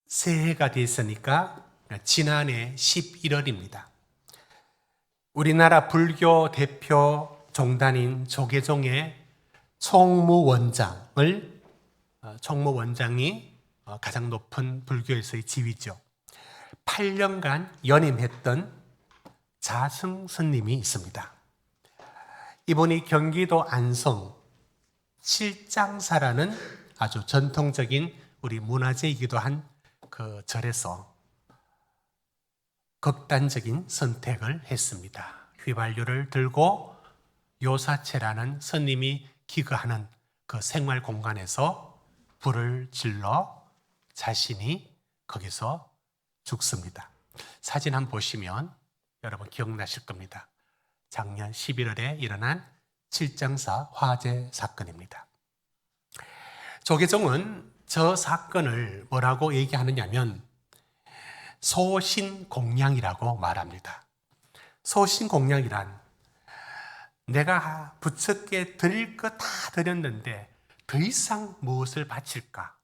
새해가 됐으니까 지난해 11월입니다. 우리나라 불교 대표 종단인 조계종의 총무원장이 가장 높은 불교에서의 지위죠. 8년간 연임했던 자승 스님이 있습니다. 이분이 경기도 안성 칠장사라는 아주 전통적인 우리 문화재이기도 한 그 절에서 극단적인 선택을 했습니다. 휘발유를 들고 요사체라는 스님이 기거하는 그 생활 공간에서 불을 질러 자신이 거기서 죽습니다. 사진 한번 보시면 여러분 기억나실 겁니다. 작년 11월에 일어난 칠장사 화재 사건입니다. 조계종은 저 사건을 뭐라고 얘기하느냐면 소신공양이라고 말합니다. 소신공양이란 내가 부처께 드릴 거 다 드렸는데 더 이상 무엇을 바칠까?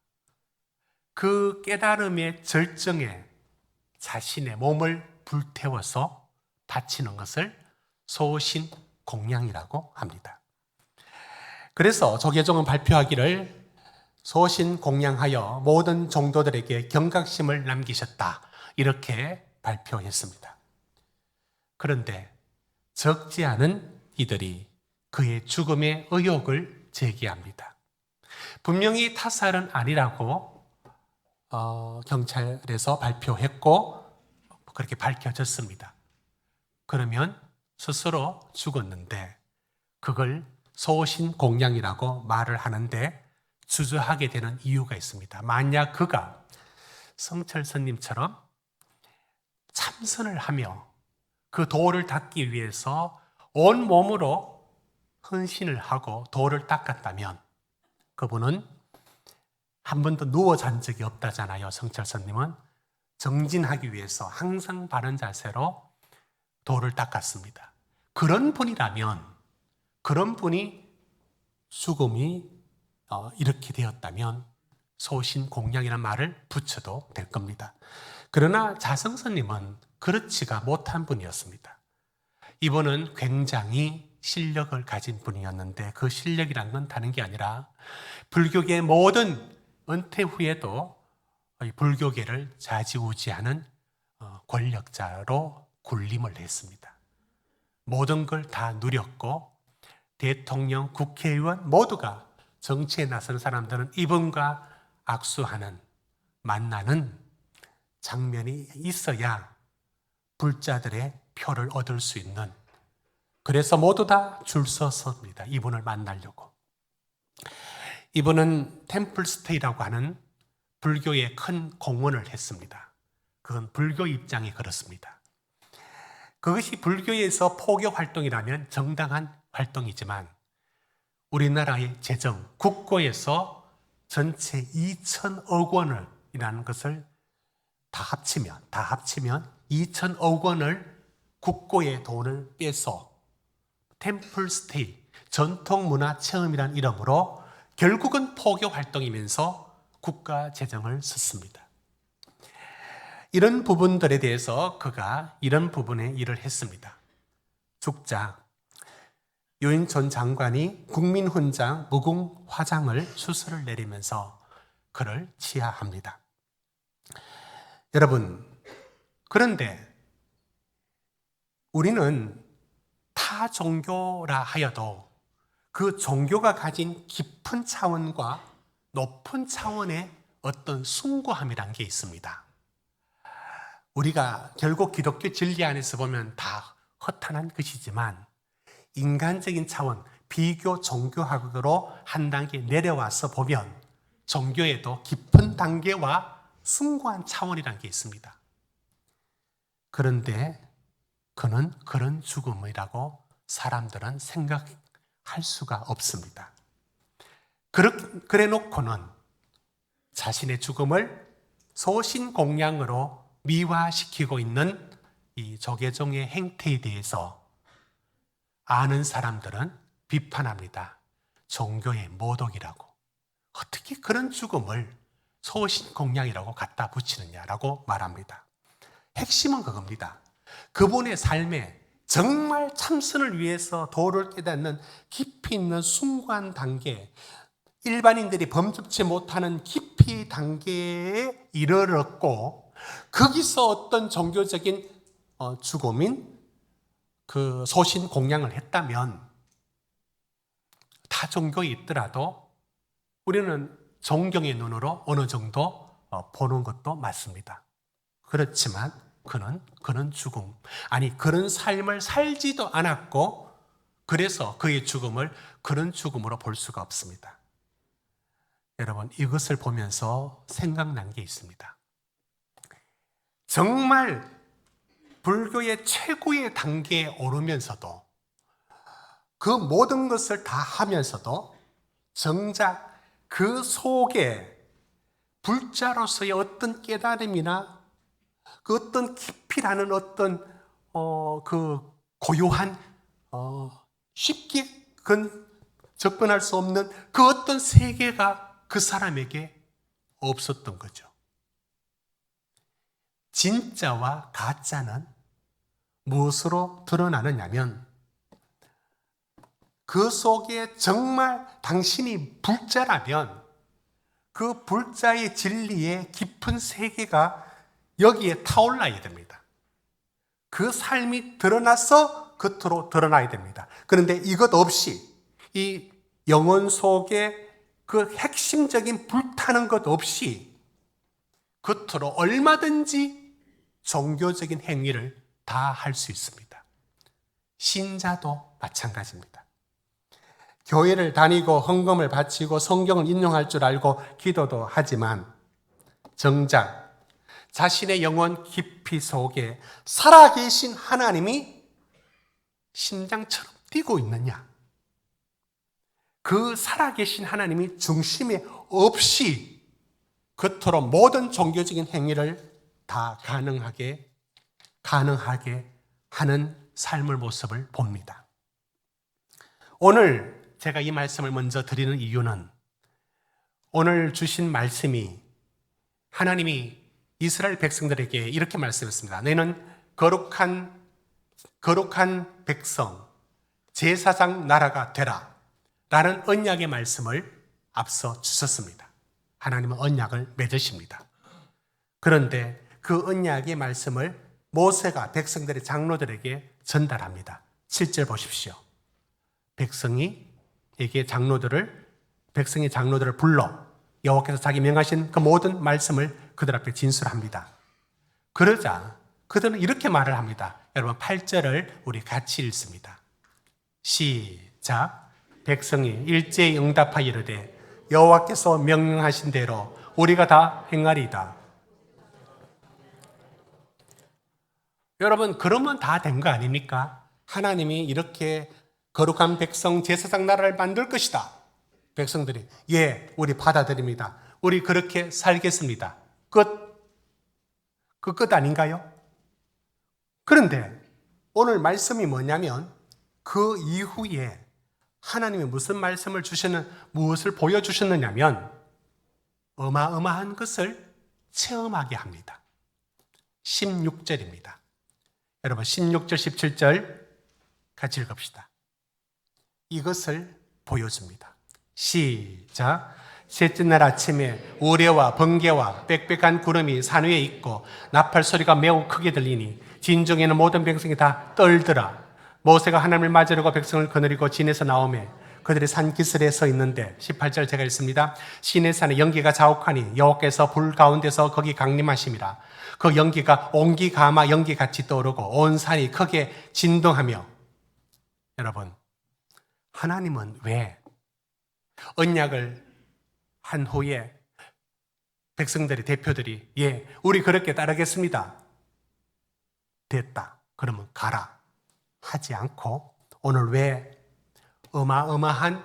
그 깨달음의 절정에 자신의 몸을 불태워서 바치는 것을 소신공양이라고 합니다. 그래서 조계종은 발표하기를 소신공양하여 모든 종도들에게 경각심을 남기셨다, 이렇게 발표했습니다. 그런데 적지 않은 이들이 그의 죽음의 의혹을 제기합니다. 분명히 타살은 아니라고 경찰에서 발표했고 그렇게 밝혀졌습니다. 그러면 스스로 죽었는데 그걸 소신공양이라고 말을 하는데 주저하게 되는 이유가 있습니다. 만약 그가 성철 스님처럼 참선을 하며 그 도를 닦기 위해서 온 몸으로 헌신을 하고 도를 닦았다면 그분은 한 번도 누워 잔 적이 없다잖아요. 성철 스님은 정진하기 위해서 항상 바른 자세로 도를 닦았습니다. 그런 분이라면, 그런 분이 죽음이 이렇게 되었다면 소신공양이라는 말을 붙여도 될 겁니다. 그러나 자승스님은 그렇지가 못한 분이었습니다. 이분은 굉장히 실력을 가진 분이었는데 그 실력이란 건 다른 게 아니라 불교계의 모든 은퇴 후에도 불교계를 좌지우지하는 권력자로 군림을 했습니다. 모든 걸 다 누렸고 대통령, 국회의원 모두가 정치에 나선 사람들은 이분과 악수하는, 만나는 장면이 있어야 불자들의 표를 얻을 수 있는, 그래서 모두 다 줄 서섭니다. 이분을 만나려고. 이분은 템플스테이라고 하는 불교의 큰 공헌을 했습니다. 그건 불교 입장이 그렇습니다. 그것이 불교에서 포교 활동이라면 정당한 활동이지만 우리나라의 재정, 국고에서 전체 2천억 원이라는 것을 다 합치면 2천억 원을 국고의 돈을 빼서 템플스테이, 전통문화체험이라는 이름으로 결국은 포교 활동이면서 국가 재정을 썼습니다. 이런 부분들에 대해서 그가 이런 부분에 일을 했습니다. 죽자 유인촌 장관이 국민훈장 무궁화장을 수술을 내리면서 그를 치하합니다. 여러분, 그런데 우리는 타 종교라 하여도 그 종교가 가진 깊은 차원과 높은 차원의 어떤 숭고함이란 게 있습니다. 우리가 결국 기독교 진리 안에서 보면 다 허탄한 것이지만 인간적인 차원, 비교 종교학으로 한 단계 내려와서 보면 종교에도 깊은 단계와 숭고한 차원이라는 게 있습니다. 그런데 그는 그런 죽음이라고 사람들은 생각할 수가 없습니다. 그래 놓고는 자신의 죽음을 소신공양으로 미화시키고 있는 이 조계종의 행태에 대해서 아는 사람들은 비판합니다. 종교의 모독이라고. 어떻게 그런 죽음을 소신공양이라고 갖다 붙이느냐라고 말합니다. 핵심은 그겁니다. 그분의 삶에 정말 참선을 위해서 도를 깨닫는 깊이 있는 순관 단계, 일반인들이 범접치 못하는 깊이 단계에 이르렀고, 거기서 어떤 종교적인 죽음인 그 소신 공양을 했다면, 타 종교에 있더라도 우리는 존경의 눈으로 어느 정도 보는 것도 맞습니다. 그렇지만 그는 죽음, 아니 그런 삶을 살지도 않았고, 그래서 그의 죽음을 그런 죽음으로 볼 수가 없습니다. 여러분, 이것을 보면서 생각난 게 있습니다. 정말 불교의 최고의 단계에 오르면서도, 그 모든 것을 다 하면서도 정작 그 속에 불자로서의 어떤 깨달음이나 그 어떤 깊이라는 어떤 그 고요한 쉽게 접근할 수 없는 그 어떤 세계가 그 사람에게 없었던 거죠. 진짜와 가짜는 무엇으로 드러나느냐면, 그 속에 정말 당신이 불자라면 그 불자의 진리의 깊은 세계가 여기에 타올라야 됩니다. 그 삶이 드러나서 겉으로 드러나야 됩니다. 그런데 이것 없이, 이 영혼 속에 그 핵심적인 불타는 것 없이 겉으로 얼마든지 종교적인 행위를 다 할 수 있습니다. 신자도 마찬가지입니다. 교회를 다니고 헌금을 바치고 성경을 인용할 줄 알고 기도도 하지만 정작 자신의 영혼 깊이 속에 살아계신 하나님이 심장처럼 뛰고 있느냐, 그 살아계신 하나님이 중심에 없이 겉으로 모든 종교적인 행위를 다 가능하게 하는 삶의 모습을 봅니다. 오늘 제가 이 말씀을 먼저 드리는 이유는, 오늘 주신 말씀이 하나님이 이스라엘 백성들에게 이렇게 말씀했습니다. 너희는 거룩한 백성, 제사장 나라가 되라 라는 언약의 말씀을 앞서 주셨습니다. 하나님은 언약을 맺으십니다. 그런데 그 언약의 말씀을 모세가 백성들의 장로들에게 전달합니다. 7절 보십시오. 백성의 장로들을 불러 여호와께서 자기 명하신 그 모든 말씀을 그들 앞에 진술합니다. 그러자 그들은 이렇게 말을 합니다. 여러분, 8절을 우리 같이 읽습니다. 시작. 백성이 일제히 응답하여 이르되 여호와께서 명령하신 대로 우리가 다 행하리이다. 여러분, 그러면 다 된 거 아닙니까? 하나님이 이렇게 거룩한 백성, 제사장 나라를 만들 것이다. 백성들이 예, 우리 받아들입니다. 우리 그렇게 살겠습니다. 끝. 그 끝 아닌가요? 그런데 오늘 말씀이 뭐냐면, 그 이후에 하나님이 무슨 말씀을 무엇을 보여주셨느냐면, 어마어마한 것을 체험하게 합니다. 16절입니다. 여러분, 16절, 17절 같이 읽읍시다. 이것을 보여줍니다. 시작. 셋째 날 아침에 우레와 번개와 빽빽한 구름이 산 위에 있고 나팔 소리가 매우 크게 들리니 진중에는 모든 백성이 다 떨더라. 모세가 하나님을 맞으려고 백성을 거느리고 진에서 나오매 그들이 산 기슭에 서 있는데, 18절 제가 읽습니다. 시내산에 연기가 자욱하니 여호와께서 불 가운데서 거기 강림하심이라. 그 연기가 옹기 가마 연기같이 떠오르고 온 산이 크게 진동하며. 여러분, 하나님은 왜 언약을 한 후에 대표들이 예, 우리 그렇게 따르겠습니다. 됐다. 그러면 가라. 하지 않고 오늘 왜 어마어마한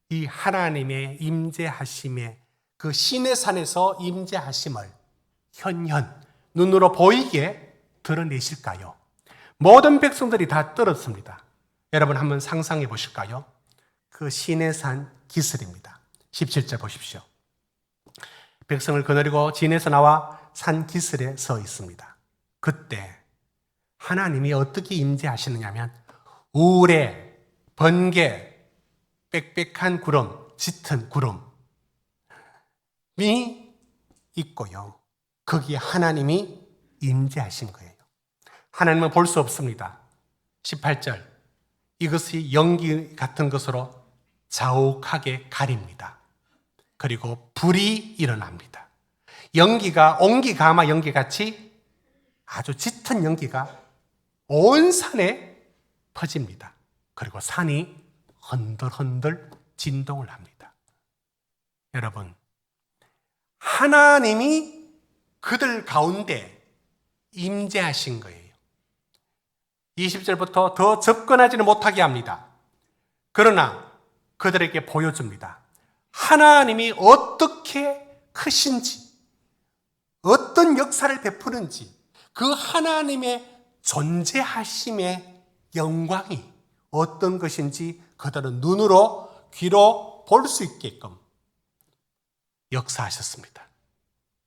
이 하나님의 임재하심의 그 시내산에서 임재하심을 현현 눈으로 보이게 드러내실까요? 모든 백성들이 다 떨었습니다. 여러분, 한번 상상해 보실까요? 그 시내산 기슭입니다. 17절 보십시오. 백성을 거느리고 진에서 나와 산 기슭에 서 있습니다. 그때 하나님이 어떻게 임재하시느냐면 우레, 번개, 빽빽한 구름, 짙은 구름이 있고요. 거기에 하나님이 임재하신 거예요. 하나님은 볼 수 없습니다. 18절, 이것이 연기 같은 것으로 자욱하게 가립니다. 그리고 불이 일어납니다. 연기가 옹기가마 연기같이 아주 짙은 연기가 온 산에 퍼집니다. 그리고 산이 흔들흔들 진동을 합니다. 여러분, 하나님이 그들 가운데 임재하신 거예요. 20절부터 더 접근하지는 못하게 합니다. 그러나 그들에게 보여줍니다. 하나님이 어떻게 크신지, 어떤 역사를 베푸는지, 그 하나님의 존재하심의 영광이 어떤 것인지 그들은 눈으로, 귀로 볼 수 있게끔 역사하셨습니다.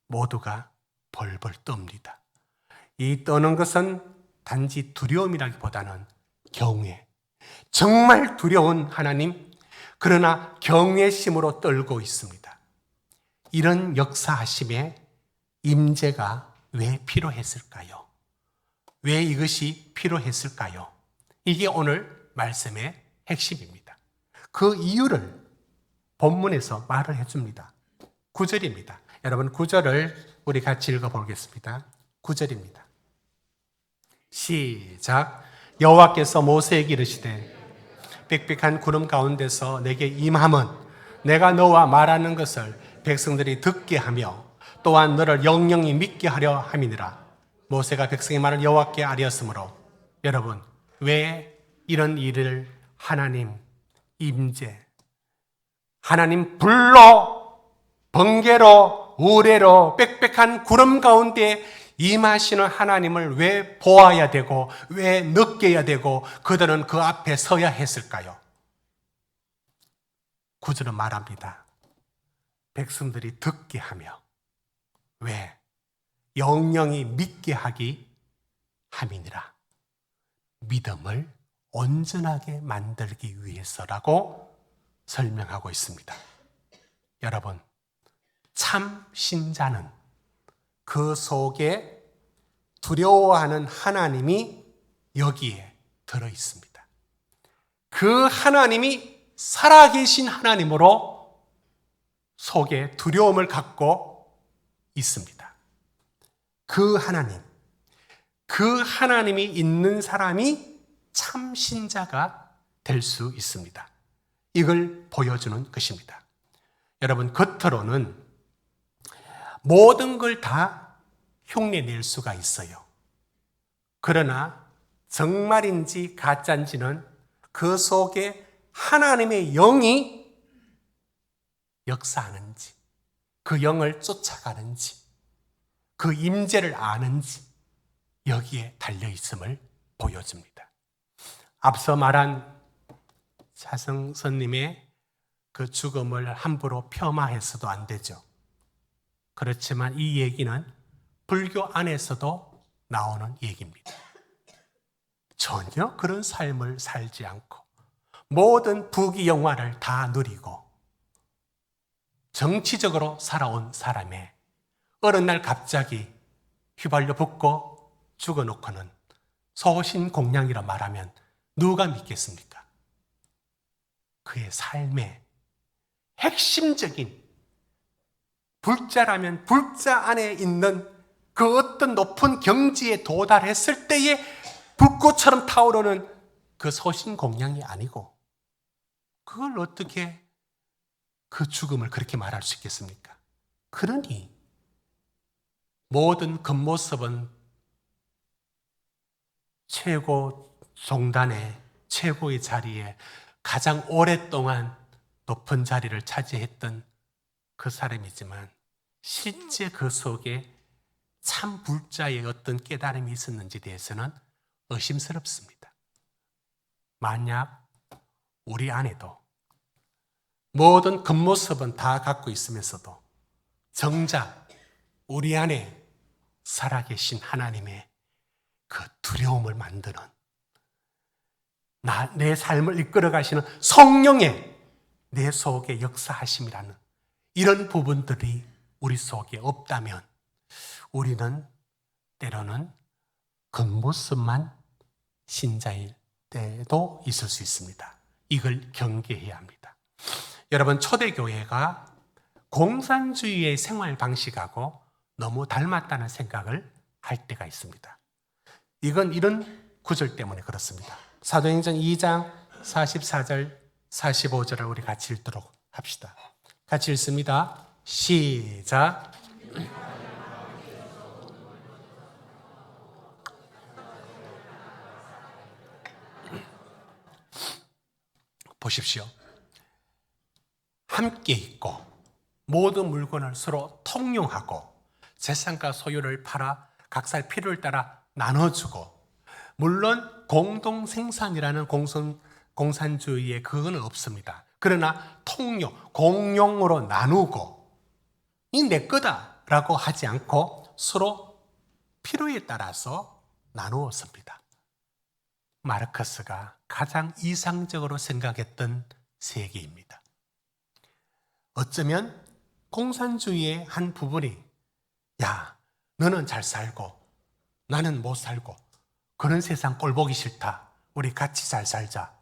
모두가 벌벌 떱니다. 이 떠는 것은 단지 두려움이라기보다는 경외. 정말 두려운 하나님, 그러나 경외심으로 떨고 있습니다. 이런 역사하심의 임재가 왜 필요했을까요? 왜 이것이 필요했을까요? 이게 오늘 말씀의 핵심입니다. 그 이유를 본문에서 말을 해줍니다. 9절입니다. 여러분 9절을 우리 같이 읽어보겠습니다. 9절입니다. 시작. 여호와께서 모세에게 이르시되 빽빽한 구름 가운데서 내게 임함은 내가 너와 말하는 것을 백성들이 듣게 하며 또한 너를 영영히 믿게 하려 함이니라. 모세가 백성의 말을 여호와께 아뢰었으므로. 여러분, 왜 이런 일을 하나님 임재, 하나님 불로, 번개로, 우레로, 빽빽한 구름 가운데 임하시는 하나님을 왜 보아야 되고 왜 느껴야 되고 그들은 그 앞에 서야 했을까요? 9절은 말합니다. 백성들이 듣게 하며, 왜? 영영이 믿게 하기 함이니라. 믿음을 온전하게 만들기 위해서라고 설명하고 있습니다. 여러분, 참 신자는 그 속에 두려워하는 하나님이 여기에 들어 있습니다. 그 하나님이 살아계신 하나님으로 속에 두려움을 갖고 있습니다. 그 하나님이 있는 사람이 참 신자가 될 수 있습니다. 이걸 보여주는 것입니다. 여러분, 겉으로는 모든 걸 다 흉내낼 수가 있어요. 그러나 정말인지 가짜인지는 그 속에 하나님의 영이 역사하는지, 그 영을 쫓아가는지, 그 임재를 아는지 여기에 달려있음을 보여줍니다. 앞서 말한 차성선님의 그 죽음을 함부로 폄하해서도 안 되죠. 그렇지만 이 얘기는 불교 안에서도 나오는 얘기입니다. 전혀 그런 삶을 살지 않고 모든 부귀영화를 다 누리고 정치적으로 살아온 사람의 어느 날 갑자기 휘발유 붓고 죽어놓고는 소신공양이라 말하면 누가 믿겠습니까? 그의 삶의 핵심적인 불자라면 불자 안에 있는 그 어떤 높은 경지에 도달했을 때의 불꽃처럼 타오르는 그 소신공양이 아니고 그걸 어떻게 그 죽음을 그렇게 말할 수 있겠습니까? 그러니 모든 겉모습은 최고 종단의 최고의 자리에 가장 오랫동안 높은 자리를 차지했던 그 사람이지만 실제 그 속에 참 불자의 어떤 깨달음이 있었는지에 대해서는 의심스럽습니다. 만약 우리 안에도 모든 겉모습은 다 갖고 있으면서도 정작 우리 안에 살아계신 하나님의 그 두려움을 만드는, 내 삶을 이끌어 가시는 성령의 내 속에 역사하심이라는 이런 부분들이 우리 속에 없다면 우리는 때로는 겉모습만 신자일 때도 있을 수 있습니다. 이걸 경계해야 합니다. 여러분, 초대교회가 공산주의의 생활 방식하고 너무 닮았다는 생각을 할 때가 있습니다. 이건 이런 구절 때문에 그렇습니다. 사도행전 2장 44절 45절을 우리 같이 읽도록 합시다. 같이 읽습니다. 시작. 보십시오. 함께 있고 모든 물건을 서로 통용하고 재산과 소유를 팔아 각사의 필요를 따라 나눠주고, 물론 공동 생산이라는 공산주의에 그건 없습니다. 그러나 통용, 공용으로 나누고 이 내 거다라고 하지 않고 서로 필요에 따라서 나누었습니다. 마르크스가 가장 이상적으로 생각했던 세계입니다. 어쩌면 공산주의의 한 부분이, 야, 너는 잘 살고 나는 못 살고 그런 세상 꼴 보기 싫다. 우리 같이 잘 살자.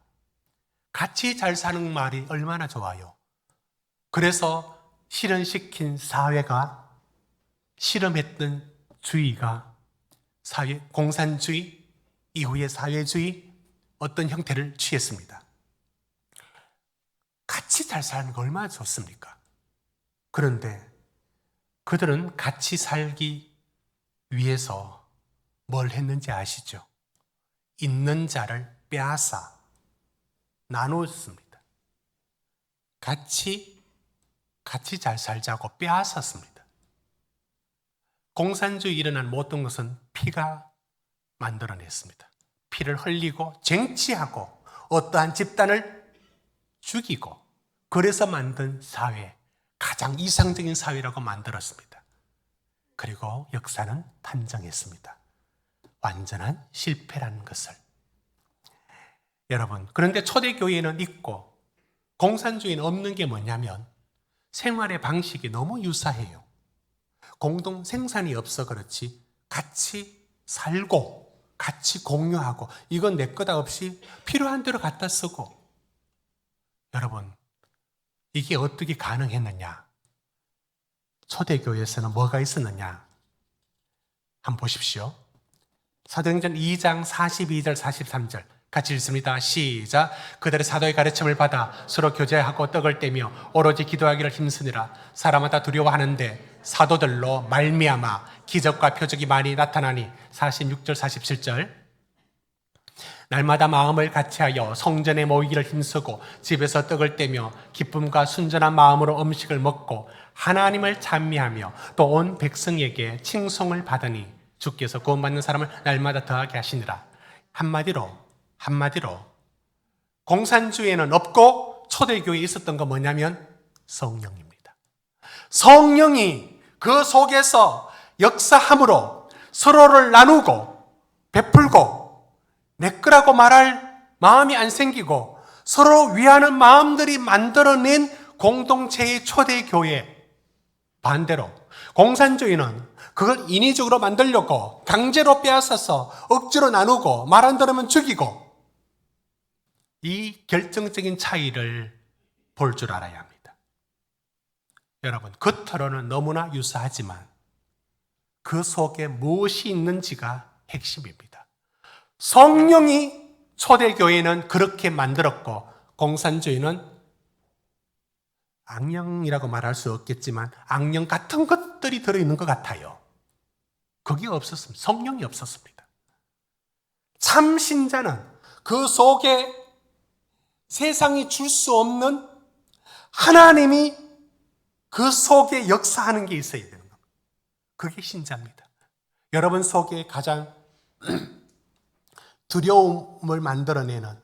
같이 잘 사는 말이 얼마나 좋아요. 그래서 실현시킨 사회가, 실험했던 주의가 공산주의 이후의 사회주의 어떤 형태를 취했습니다. 같이 잘 사는 거 얼마나 좋습니까? 그런데 그들은 같이 살기 위해서 뭘 했는지 아시죠? 있는 자를 빼앗아 나눴습니다. 같이 잘 살자고 빼앗았습니다. 공산주의 일어난 모든 것은 피가 만들어냈습니다. 피를 흘리고 쟁취하고 어떠한 집단을 죽이고, 그래서 만든 사회, 가장 이상적인 사회라고 만들었습니다. 그리고 역사는 판정했습니다. 완전한 실패라는 것을. 여러분, 그런데 초대교회는 있고 공산주의는 없는 게 뭐냐면 생활의 방식이 너무 유사해요. 공동 생산이 없어 그렇지 같이 살고 같이 공유하고, 이건 내 거다 없이 필요한 대로 갖다 쓰고. 여러분, 이게 어떻게 가능했느냐? 초대교회에서는 뭐가 있었느냐? 한번 보십시오. 사도행전 2장 42절 43절 같이 읽습니다. 시작. 그들의 사도의 가르침을 받아 서로 교제하고 떡을 떼며 오로지 기도하기를 힘쓰니라. 사람마다 두려워하는데 사도들로 말미암아 기적과 표적이 많이 나타나니. 46절 47절 날마다 마음을 같이하여 성전에 모이기를 힘쓰고 집에서 떡을 떼며 기쁨과 순전한 마음으로 음식을 먹고 하나님을 찬미하며 또 온 백성에게 칭송을 받으니 주께서 구원받는 사람을 날마다 더하게 하시니라. 한마디로 공산주의에는 없고 초대교회에 있었던 건 뭐냐면 성령입니다. 성령이 그 속에서 역사함으로 서로를 나누고 베풀고 내 거라고 말할 마음이 안 생기고 서로 위하는 마음들이 만들어낸 공동체의 초대교회. 반대로 공산주의는 그걸 인위적으로 만들려고 강제로 빼앗아서 억지로 나누고 말 안 들으면 죽이고, 이 결정적인 차이를 볼 줄 알아야 합니다. 여러분, 겉으로는 너무나 유사하지만 그 속에 무엇이 있는지가 핵심입니다. 성령이 초대교회는 그렇게 만들었고 공산주의는 악령이라고 말할 수 없겠지만 악령 같은 것들이 들어있는 것 같아요. 그게 없었습니다. 성령이 없었습니다. 참 신자는 그 속에 세상이 줄 수 없는 하나님이 그 속에 역사하는 게 있어야 되는 겁니다. 그게 신자입니다. 여러분 속에 가장 두려움을 만들어내는,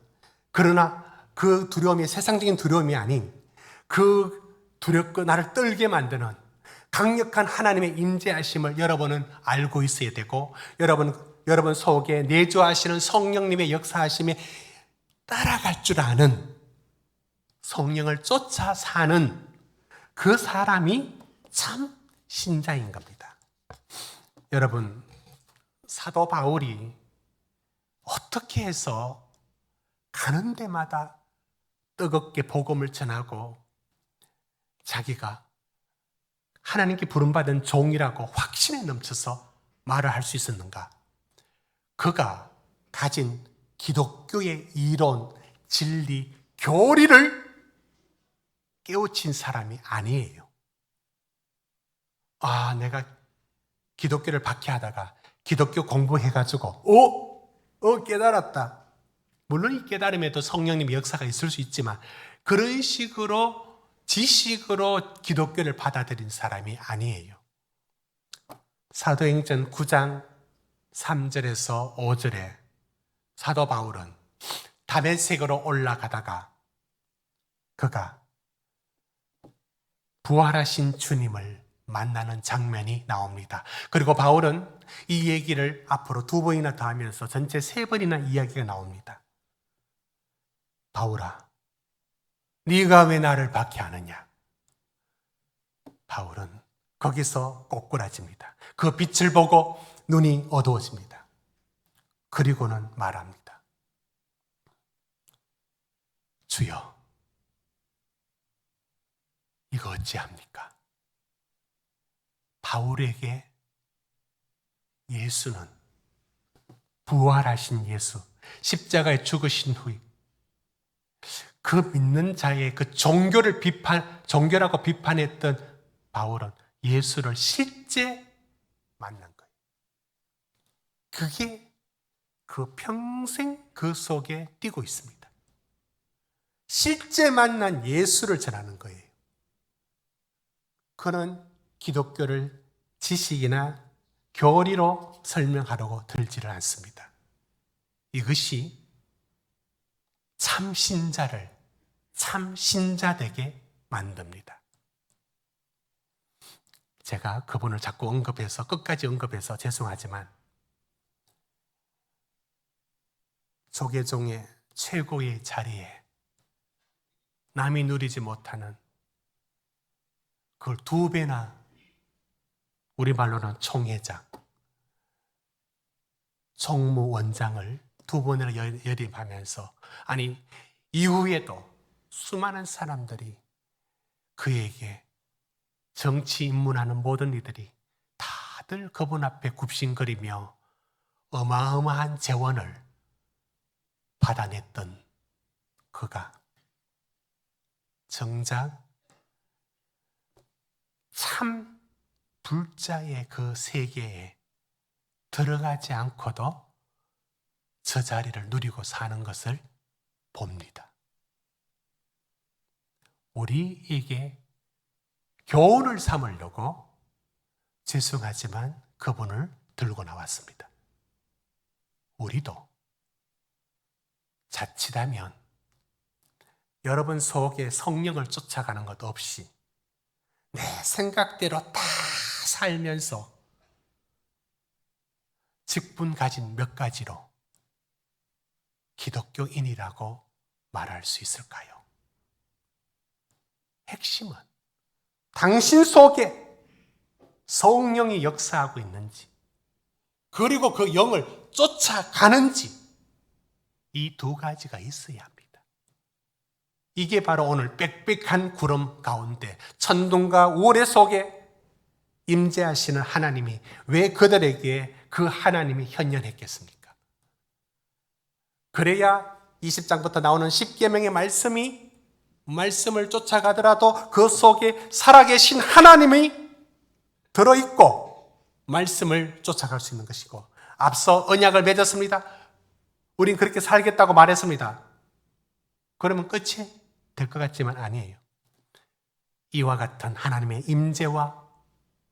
그러나 그 두려움이 세상적인 두려움이 아닌 그 두렵고 나를 떨게 만드는 강력한 하나님의 임재하심을 여러분은 알고 있어야 되고, 여러분 속에 내주하시는 성령님의 역사하심에 따라갈 줄 아는, 성령을 쫓아 사는 그 사람이 참 신자인 겁니다. 여러분, 사도 바울이 어떻게 해서 가는 데마다 뜨겁게 복음을 전하고 자기가 하나님께 부름받은 종이라고 확신에 넘쳐서 말을 할 수 있었는가? 그가 가진 기독교의 이론, 진리, 교리를 깨우친 사람이 아니에요. 내가 기독교를 박해하다가 기독교 공부해가지고 깨달았다. 물론 이 깨달음에도 성령님의 역사가 있을 수 있지만 그런 식으로 지식으로 기독교를 받아들인 사람이 아니에요. 사도행전 9장 3절에서 5절에 사도 바울은 다메섹으로 올라가다가 그가 부활하신 주님을 만나는 장면이 나옵니다. 그리고 바울은 이 얘기를 앞으로 2번이나 더 하면서 전체 3번이나 이야기가 나옵니다. 바울아, 네가 왜 나를 박해하느냐? 바울은 거기서 꼬꾸라집니다. 그 빛을 보고 눈이 어두워집니다. 그리고는 말합니다. 주여, 이거 어찌합니까? 바울에게 예수는 부활하신 예수, 십자가에 죽으신 후에 그 믿는 자의 그 종교라고 비판했던 바울은 예수를 실제 만난 거예요. 그게 그 평생 그 속에 띄고 있습니다. 실제 만난 예수를 전하는 거예요. 그는 기독교를 지식이나 교리로 설명하려고 들지를 않습니다. 이것이 참 신자를 참 신자되게 만듭니다. 제가 그분을 자꾸 끝까지 언급해서 죄송하지만 조계종의 최고의 자리에 남이 누리지 못하는 그걸 2배나, 우리말로는 총회장, 총무원장을 2번이나 열임하면서, 아니 이후에도 수많은 사람들이 그에게 정치 입문하는 모든 이들이 다들 그분 앞에 굽신거리며 어마어마한 재원을 받아냈던 그가 정작 참 불자의 그 세계에 들어가지 않고도 저 자리를 누리고 사는 것을 봅니다. 우리에게 교훈을 삼으려고 죄송하지만 그분을 들고 나왔습니다. 우리도 자칫하면 여러분 속에 성령을 쫓아가는 것 없이 내 생각대로 다 살면서 직분 가진 몇 가지로 기독교인이라고 말할 수 있을까요? 핵심은 당신 속에 성령이 역사하고 있는지, 그리고 그 영을 쫓아가는지, 이 2가지가 있어야 합니다. 이게 바로 오늘 빽빽한 구름 가운데 천둥과 우레 속에 임재하시는 하나님이 왜 그들에게 그 하나님이 현현했겠습니까? 그래야 20장부터 나오는 십계명의 말씀을 쫓아가더라도 그 속에 살아계신 하나님이 들어있고 말씀을 쫓아갈 수 있는 것이고, 앞서 언약을 맺었습니다. 우린 그렇게 살겠다고 말했습니다. 그러면 끝이 될 것 같지만 아니에요. 이와 같은 하나님의 임재와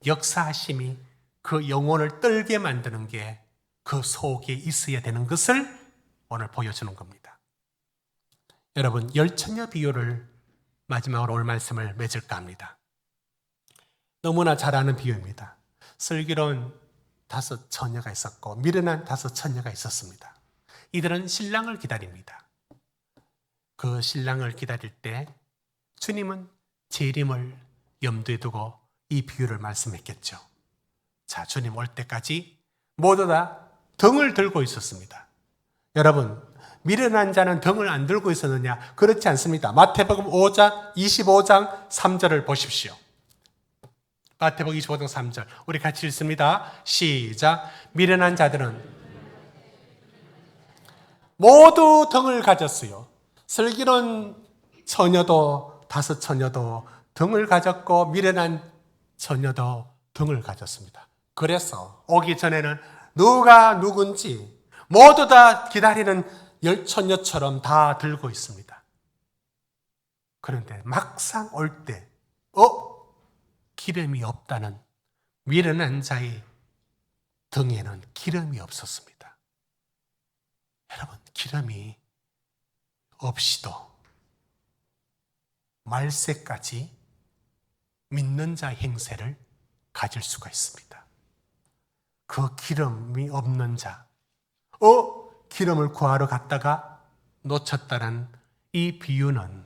역사하심이 그 영혼을 떨게 만드는 게 그 속에 있어야 되는 것을 오늘 보여주는 겁니다. 여러분, 열처녀 비유를 마지막으로 오늘 말씀을 맺을까 합니다. 너무나 잘 아는 비유입니다. 슬기로운 5 처녀가 있었고 미련한 5 처녀가 있었습니다. 이들은 신랑을 기다립니다. 그 신랑을 기다릴 때 주님은 재림을 염두에 두고 이 비유를 말씀했겠죠. 자, 주님 올 때까지 모두 다 등을 들고 있었습니다. 여러분, 미련한 자는 등을 안 들고 있었느냐? 그렇지 않습니다. 마태복음 25장 3절을 보십시오. 마태복음 25장 3절 우리 같이 읽습니다. 시작. 미련한 자들은 모두 등을 가졌어요. 슬기로운 처녀도 5 처녀도 등을 가졌고 미련한 처녀도 등을 가졌습니다. 그래서 오기 전에는 누가 누군지 모두 다 기다리는 열처녀처럼 다 들고 있습니다. 그런데 막상 올 때 기름이 없다는 미련한 자의 등에는 기름이 없었습니다. 여러분, 기름이 없이도 말세까지 믿는 자 행세를 가질 수가 있습니다. 그 기름이 없는 자, 기름을 구하러 갔다가 놓쳤다는 이 비유는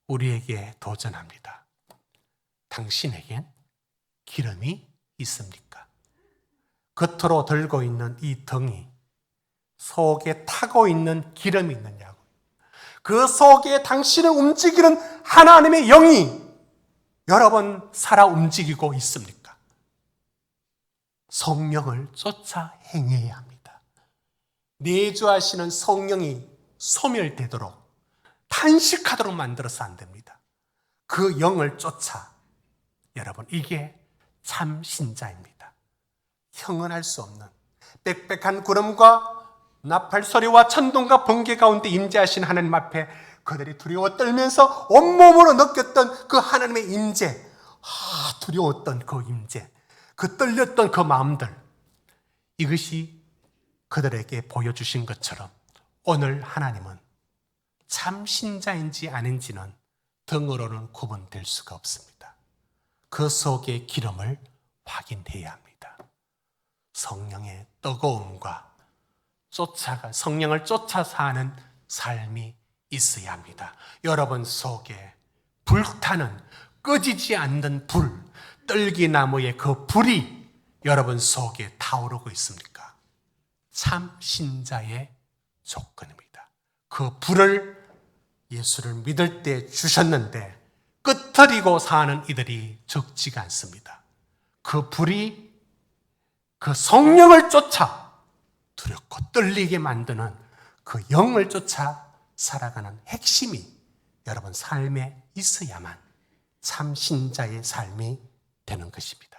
우리에게 도전합니다. 당신에겐 기름이 있습니까? 겉으로 들고 있는 이 등이 속에 타고 있는 기름이 있느냐고. 그 속에 당신을 움직이는 하나님의 영이 여러분 살아 움직이고 있습니까? 성령을 쫓아 행해야 합니다. 내주하시는 성령이 소멸되도록 탄식하도록 만들어서 안 됩니다. 그 영을 쫓아 여러분, 이게 참 신자입니다. 형언할 수 없는 빽빽한 구름과 나팔 소리와 천둥과 번개 가운데 임재하신 하나님 앞에 그들이 두려워 떨면서 온몸으로 느꼈던 그 하나님의 임재, 두려웠던 그 임재, 그 떨렸던 그 마음들, 이것이 그들에게 보여주신 것처럼 오늘 하나님은 참 신자인지 아닌지는 등으로는 구분될 수가 없습니다. 그 속의 기름을 확인해야 합니다. 성령의 뜨거움과 성령을 쫓아 사는 삶이 있어야 합니다. 여러분 속에 불타는 꺼지지 않는 불, 떨기나무의 그 불이 여러분 속에 타오르고 있습니까? 참 신자의 조건입니다. 그 불을 예수를 믿을 때 주셨는데 끄트리고 사는 이들이 적지가 않습니다. 그 불이 그 성령을 쫓아 두렵고 떨리게 만드는 그 영을 쫓아 살아가는 핵심이 여러분 삶에 있어야만 참 신자의 삶이 되는 것입니다.